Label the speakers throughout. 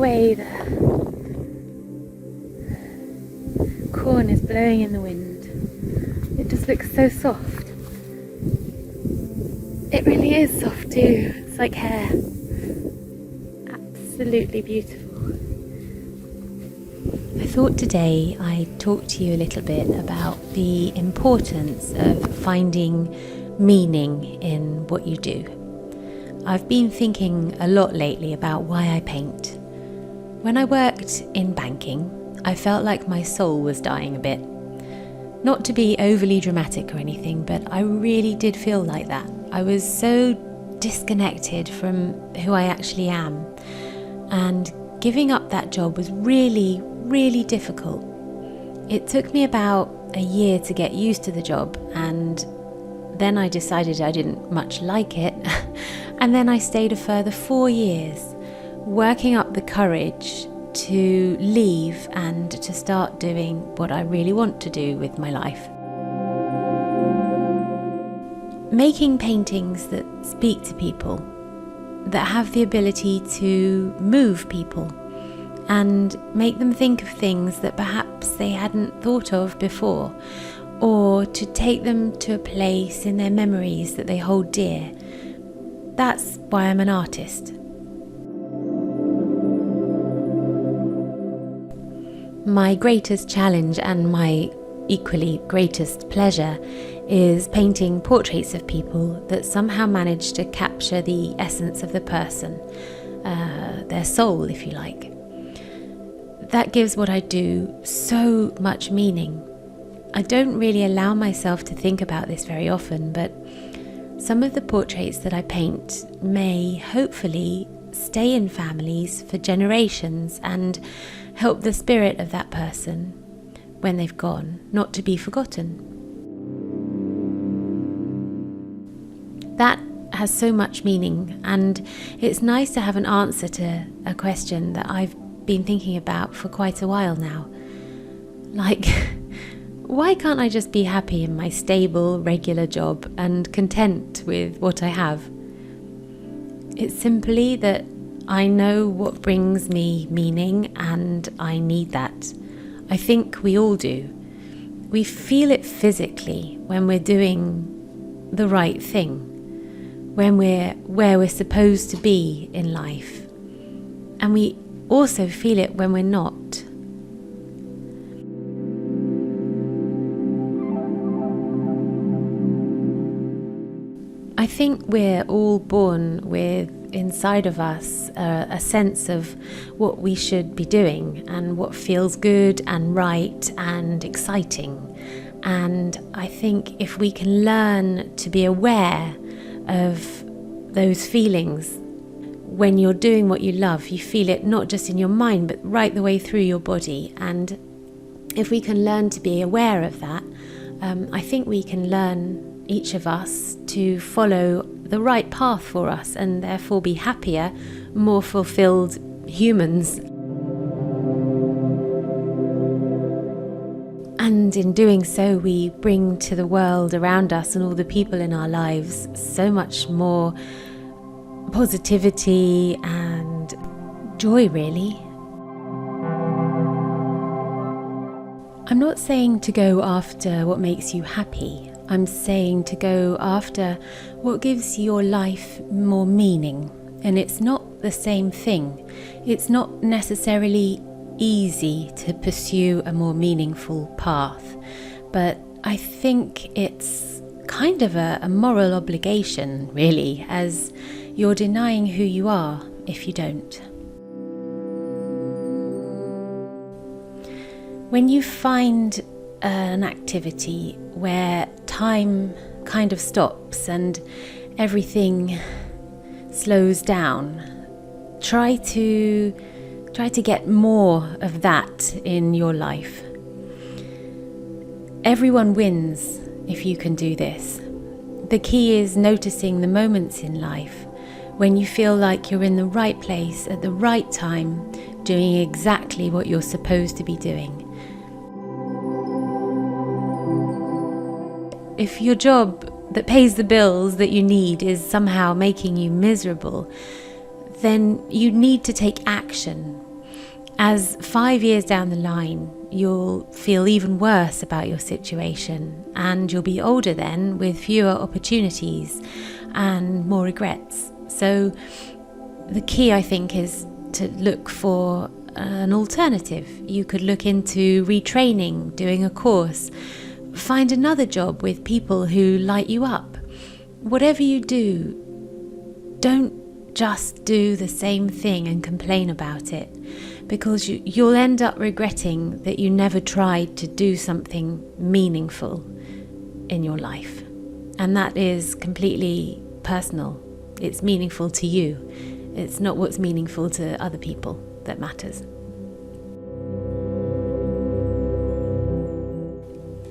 Speaker 1: way the corn is blowing in the wind. It just looks so soft. It really is soft too. It's like hair. Absolutely beautiful. I thought today I'd talk to you a little bit about the importance of finding meaning in what you do. I've been thinking a lot lately about why I paint. When I worked in banking, I felt like my soul was dying a bit. Not to be overly dramatic or anything, but I really did feel like that. I was so disconnected from who I actually am, and giving up that job was really difficult. It took me about a year to get used to the job, and then I decided I didn't much like it, and then I stayed a further 4 years, working up the courage to leave and to start doing what I really want to do with my life. Making paintings that speak to people, that have the ability to move people and make them think of things that perhaps they hadn't thought of before, or to take them to a place in their memories that they hold dear. That's why I'm an artist. My greatest challenge and my equally greatest pleasure is painting portraits of people that somehow manage to capture the essence of the person, their soul, if you like. That gives what I do so much meaning. I don't really allow myself to think about this very often, but some of the portraits that I paint may hopefully stay in families for generations and help the spirit of that person, when they've gone, not to be forgotten. That has so much meaning, and it's nice to have an answer to a question that I've been thinking about for quite a while now. Like, why can't I just be happy in my stable, regular job and content with what I have? It's simply that I know what brings me meaning, and I need that. I think we all do. We feel it physically when we're doing the right thing, when we're where we're supposed to be in life. And we also feel it when we're not. I think we're all born with inside of us a sense of what we should be doing and what feels good and right and exciting. And I think if we can learn to be aware of those feelings, when you're doing what you love, you feel it not just in your mind but right the way through your body. And if we can learn to be aware of that, I think we can learn, each of us, to follow the right path for us and therefore be happier, more fulfilled humans. And in doing so, we bring to the world around us and all the people in our lives so much more positivity and joy, really. I'm not saying to go after what makes you happy. I'm saying to go after what gives your life more meaning. And it's not the same thing. It's not necessarily easy to pursue a more meaningful path, but I think it's kind of a moral obligation, really, as you're denying who you are if you don't. When you find an activity where time kind of stops and everything slows down, try to get more of that in your life. Everyone wins if you can do this. The key is noticing the moments in life when you feel like you're in the right place at the right time, doing exactly what you're supposed to be doing. If your job that pays the bills that you need is somehow making you miserable, then you need to take action. As 5 years down the line, you'll feel even worse about your situation, and you'll be older then with fewer opportunities and more regrets. So the key, I think, is to look for an alternative. You could look into retraining, doing a course, find another job with people who light you up. Whatever you do, don't just do the same thing and complain about it, because you'll end up regretting that you never tried to do something meaningful in your life. And that is completely personal. It's meaningful to you. It's not what's meaningful to other people that matters.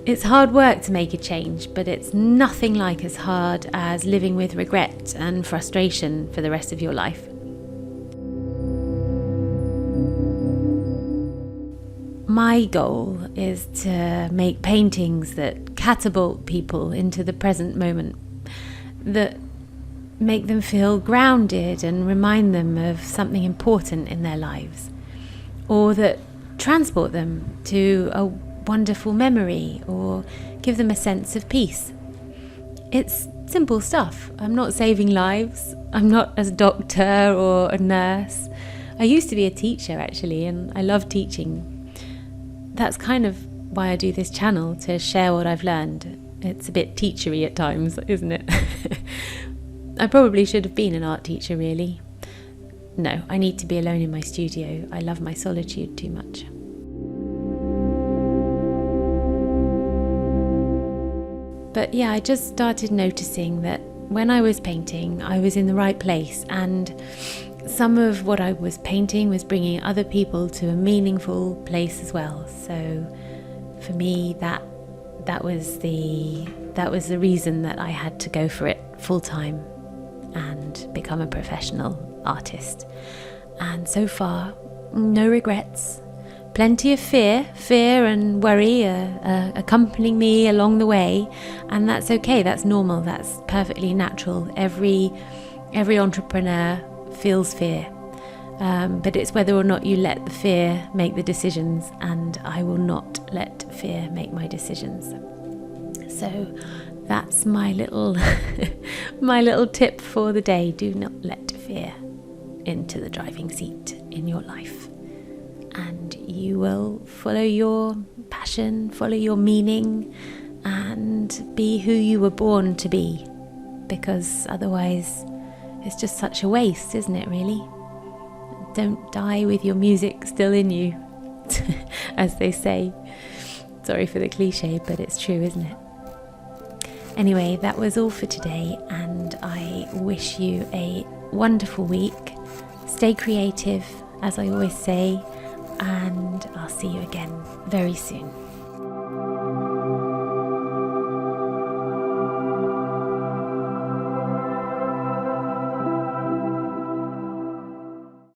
Speaker 1: It's hard work to make a change, but it's nothing like as hard as living with regret and frustration for the rest of your life. My goal is to make paintings that catapult people into the present moment, that make them feel grounded and remind them of something important in their lives, or that transport them to a wonderful memory or give them a sense of peace. It's simple stuff. I'm not saving lives. I'm not a doctor or a nurse. I used to be a teacher actually, and I love teaching. That's kind of why I do this channel, to share what I've learned. It's a bit teachery at times, isn't it? I probably should have been an art teacher really. No, I need to be alone in my studio. I love my solitude too much. But yeah, I just started noticing that when I was painting, I was in the right place, and some of what I was painting was bringing other people to a meaningful place as well. So for me, that was the reason that I had to go for it full time and become a professional artist. And so far, no regrets. Plenty of fear and worry accompanying me along the way, and that's okay. That's normal. That's perfectly natural. Every entrepreneur feels fear, but it's whether or not you let the fear make the decisions. And I will not let fear make my decisions. So that's my little my little tip for the day. Do not let fear into the driving seat in your life. And you will follow your passion, follow your meaning, and be who you were born to be. Because otherwise, it's just such a waste, isn't it, really? Don't die with your music still in you, as they say. Sorry for the cliche, but it's true, isn't it? Anyway, that was all for today, and I wish you a wonderful week. Stay creative, as I always say, and I'll see you again very soon.